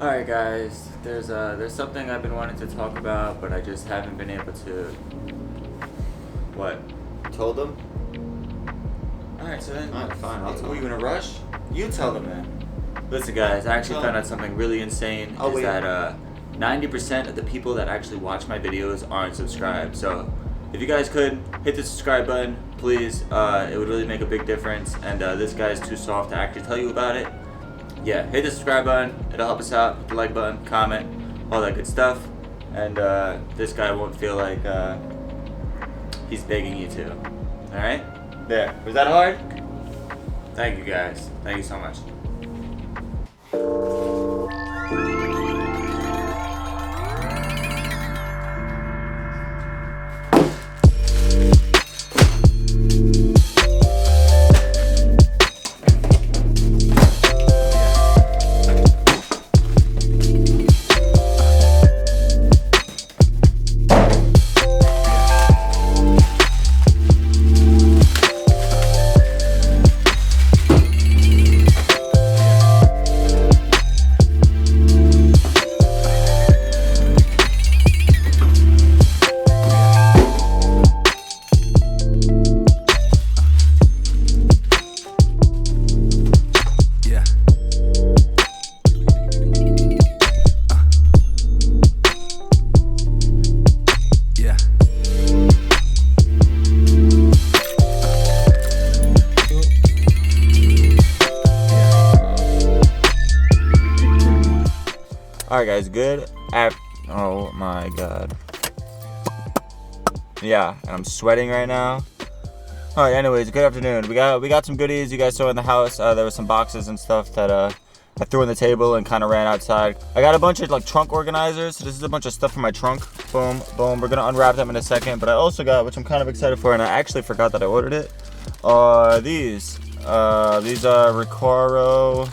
Alright guys, there's something I've been wanting to talk about, but I just haven't been able to. What? Told them? Alright, so then. Alright, fine, I'll tell Are you them. in a rush? You tell them then. Listen guys, I actually found out something really insane. Oh, is wait. that 90% of the people that actually watch my videos aren't subscribed. So if you guys could hit the subscribe button, please, it would really make a big difference. And this guy's too soft to actually tell you about it. Yeah, hit the subscribe button. It'll help us out. Hit the like button, comment, all that good stuff. And this guy won't feel like he's begging you to. All right? There. Was that hard? Thank you guys. Thank you so much. Alright guys, good oh my god. Yeah, and I'm sweating right now. Alright, anyways, good afternoon. We got some goodies you guys saw in the house. There were some boxes and stuff that I threw on the table and kind of ran outside. I got a bunch of like trunk organizers. So this is a bunch of stuff for my trunk. Boom, boom. We're gonna unwrap them in a second. But I also got, which I'm kind of excited for, and I actually forgot that I ordered it, these. These are Recaro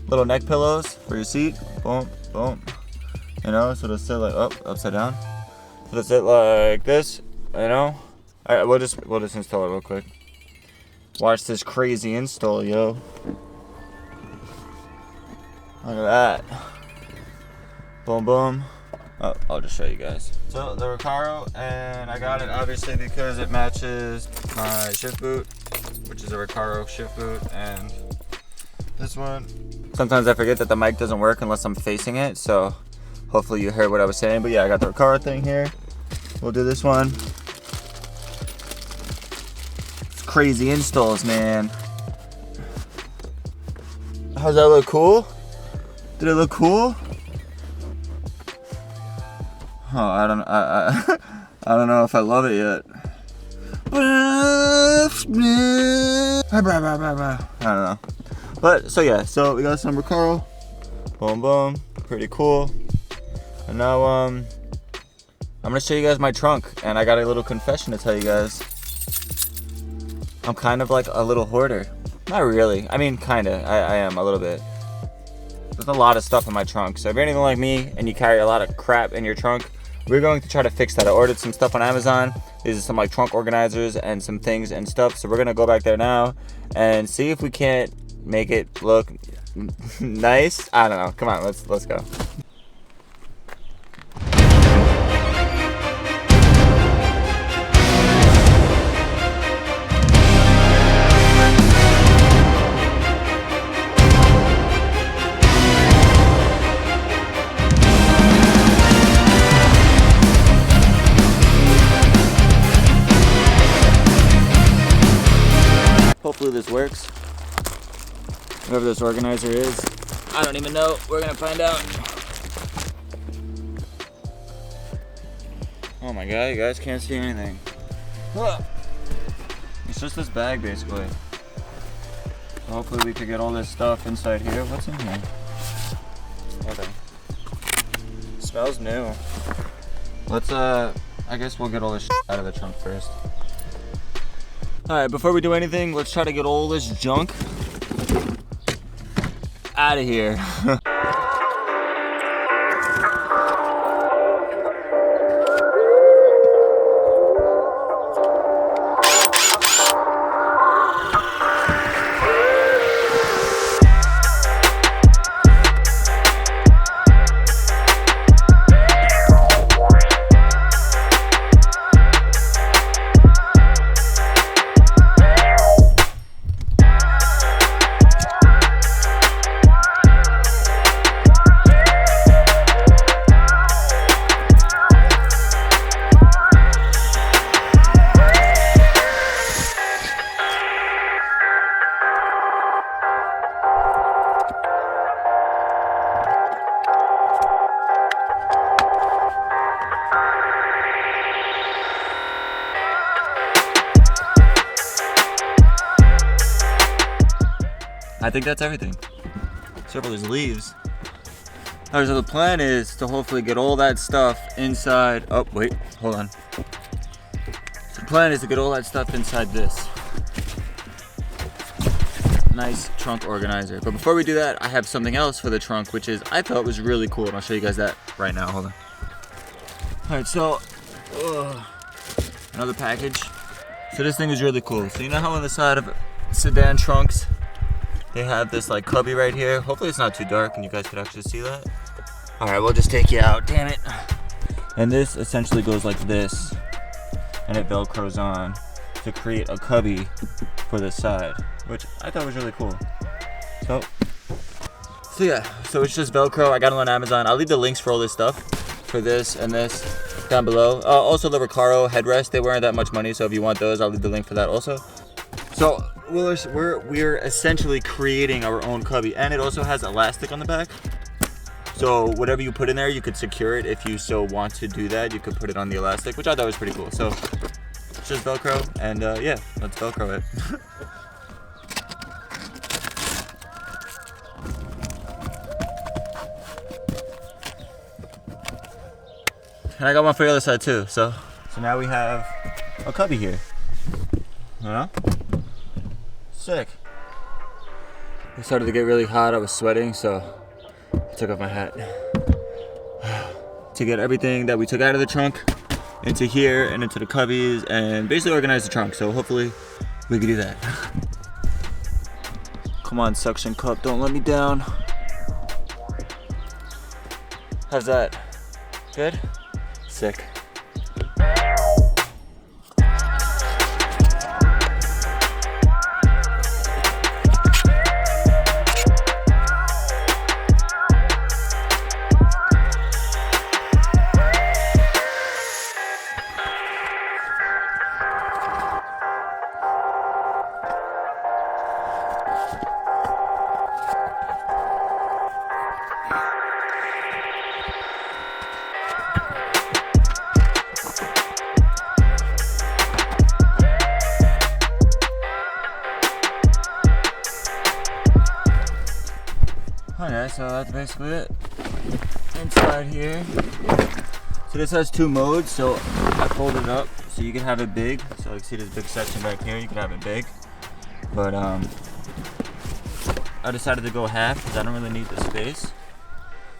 little neck pillows for your seat. Boom, boom. You know, so they'll sit like upside down. So they'll sit like this. You know. All right, we'll just install it real quick. Watch this crazy install, yo. Look at that. Boom, boom. Oh, I'll just show you guys. So the Recaro, and I got it obviously because it matches my shift boot, which is a Recaro shift boot, and this one. Sometimes I forget that the mic doesn't work unless I'm facing it, so hopefully you heard what I was saying. But yeah, I got the Recaro thing here. We'll do this one. It's crazy installs, man. How's that look? Cool? Did it look cool? Oh, I don't know if I love it yet. I don't know. But so yeah, so we got some Recaro. Boom, boom. Pretty cool. And now I'm gonna show you guys my trunk, and I got a little confession to tell you guys. I'm kind of like a little hoarder. Not really. I mean, kinda. I am a little bit. There's a lot of stuff in my trunk. So if you're anything like me and you carry a lot of crap in your trunk, we're going to try to fix that. I ordered some stuff on Amazon. These are some like trunk organizers and some things and stuff. So we're gonna go back there now and see if we can't make it look nice. I don't know. Come on, let's go. Hopefully this works. Whoever this organizer is, I don't even know. We're gonna find out. Oh my god, you guys can't see anything. It's just this bag basically. So hopefully we could get all this stuff inside here. What's in here? Okay. Smells new. Let's I guess we'll get all this out of the trunk first. Alright, before we do anything, let's try to get all this junk out of here. I think that's everything. Except for these leaves. Alright, so the plan is to hopefully get all that stuff inside. Oh, wait, hold on. So the plan is to get all that stuff inside this nice trunk organizer. But before we do that, I have something else for the trunk, which is I thought was really cool, and I'll show you guys that right now. Hold on. Alright, so another package. So this thing is really cool. So you know how on the side of sedan trunks they have this like cubby right here? Hopefully it's not too dark and you guys could actually see that. Alright, we'll just take you out, damn it. And this essentially goes like this, and it velcros on to create a cubby for this side, which I thought was really cool. So yeah, so it's just Velcro. I got it on Amazon. I'll leave the links for all this stuff, for this and this, down below. Also the Recaro headrest, they weren't that much money, so if you want those, I'll leave the link for that also. So we're essentially creating our own cubby, and it also has elastic on the back. So whatever you put in there, you could secure it if you so want to do that. You could put it on the elastic, which I thought was pretty cool. So it's just Velcro, and yeah, let's Velcro it. And I got one for the other side too. So now we have a cubby here. You know? Sick. It started to get really hot. I was sweating, so I took off my hat to get everything that we took out of the trunk into here and into the cubbies and basically organize the trunk. So hopefully we can do that. Come on, suction cup, don't let me down. How's that? Good? Sick. Okay, so that's basically it. Inside here. So this has two modes, so I folded it up so you can have it big. So like see this big section back here, you can have it big. But I decided to go half because I don't really need the space.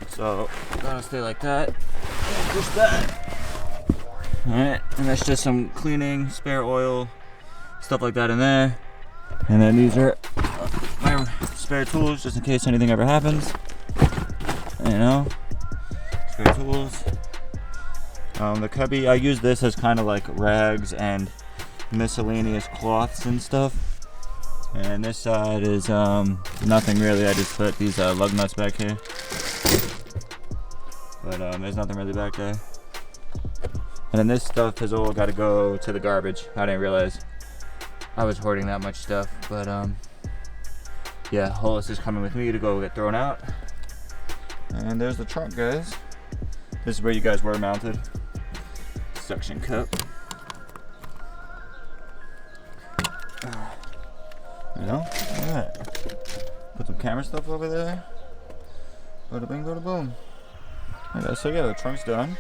So I'm gonna stay like that. And push that. Alright, and that's just some cleaning, spare oil, stuff like that in there. And then these are my spare tools just in case anything ever happens. You know, spare tools. The cubby, I use this as kind of like rags and miscellaneous cloths and stuff. And this side is nothing really. I just put these lug nuts back here. But there's nothing really back there. And then this stuff has all got to go to the garbage. I didn't realize I was hoarding that much stuff, but yeah, all this is coming with me to go get thrown out. And there's the trunk, guys. This is where you guys were mounted. Suction cup. You know, look at that. Put some camera stuff over there. Bada bing, bada boom. Okay, so yeah, the trunk's done.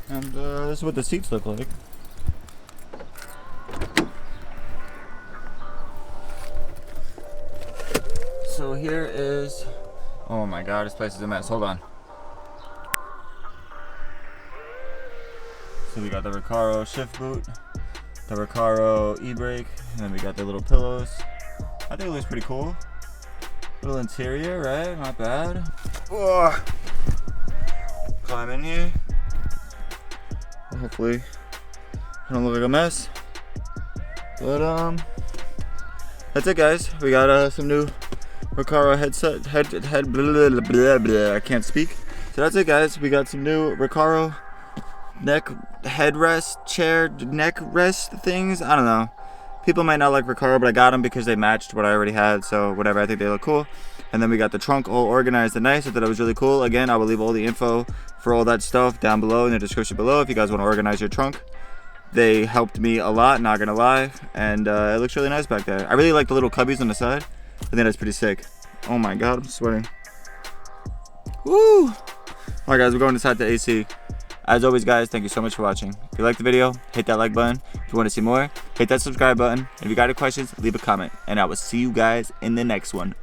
And this is what the seats look like. So here is, oh my god, this place is a mess. Hold on. So we got the Recaro shift boot, the Recaro e-brake, and then we got the little pillows. I think it looks pretty cool. Little interior, right? Not bad. Whoa. Climb in here. Hopefully I don't look like a mess. But that's it, guys. We got some new Recaro headset, blah, blah, blah, I can't speak. So that's it, guys. We got some new Recaro neck headrest, chair, neck rest things. I don't know. People might not like Recaro, but I got them because they matched what I already had. So whatever, I think they look cool. And then we got the trunk all organized and nice. I thought it was really cool. Again, I will leave all the info for all that stuff down below in the description below if you guys want to organize your trunk. They helped me a lot, not gonna lie. And it looks really nice back there. I really like the little cubbies on the side. I think that's pretty sick. Oh my God, I'm sweating. Woo! All right, guys, we're going inside the AC. As always, guys, thank you so much for watching. If you liked the video, hit that like button. If you want to see more, hit that subscribe button. If you got any questions, leave a comment. And I will see you guys in the next one.